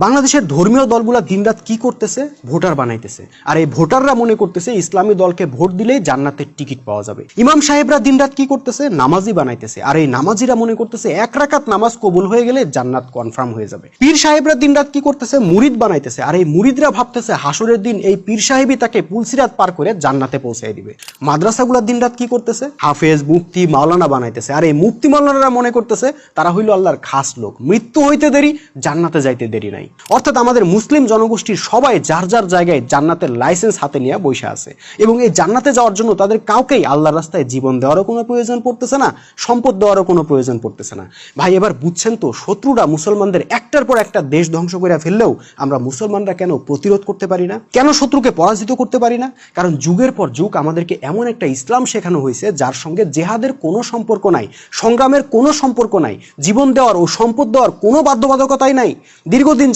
বাংলাদেশের ধর্মীয় দলগুলা দিনরাত কি করতেছে? ভোটার বানাইতেছে। আর এই ভোটাররা মনে করতেছে ইসলামী দলকে ভোট দিলেই জান্নাতের টিকিট পাওয়া যাবে। ইমাম সাহেবরা দিনরাত কি করতেছে? নামাজি বানাইতেছে। আর এই নামাজিরা মনে করতেছে এক রাকাত নামাজ কবুল হয়ে গেলে জান্নাত কনফার্ম হয়ে যাবে। পীর সাহেবরা দিনরাত কি করতেছে? মুরিদ বানাইতেছে। আর এই মুরিদরা ভাবতেছে হাসরের দিন এই পীর সাহেবই তাকে পুলসিরাত পার করে জান্নাতে পৌঁছায় দিবে। মাদ্রাসাগুলা দিনরাত কি করতেছে? হাফেজ, মুফতি, মাওলানা বানাইতেছে। আর এই মুফতি মাওলানারা মনে করতেছে তারা হইল আল্লাহর খাস লোক, মৃত্যু হইতে দেরি, জান্নাতে যাইতে দেরি নাই। অর্থাৎ আমাদের মুসলিম জনগোষ্ঠীর সবাই যার যার জায়গায় জান্নাতের লাইসেন্স হাতে নিয়ে বসে আছে এবং এই জান্নাতে যাওয়ার জন্য তাদের কাউকেই আল্লাহর রাস্তায় জীবন দেওয়ারও কোনো প্রয়োজন পড়তেছে না, সম্পদ দেওয়ারও কোনো প্রয়োজন পড়তেছে না। ভাই এবার বুঝছেন তো, শত্রুরা মুসলমানদের একটার পর একটা দেশ ধ্বংস করে ফেললেও আমরা মুসলমানরা কেন প্রতিরোধ করতে পারি না, কেন শত্রুকে পরাজিত করতে পারি না? কারণ যুগের পর যুগ আমাদেরকে এমন একটা ইসলাম শেখানো হয়েছে যার সঙ্গে জেহাদের কোনো সম্পর্ক নাই, সংগ্রামের কোনো সম্পর্ক নাই, জীবন দেওয়ার ও সম্পদ দেওয়ার কোনো বাধ্যবাধকতাই নাই। দীর্ঘদিন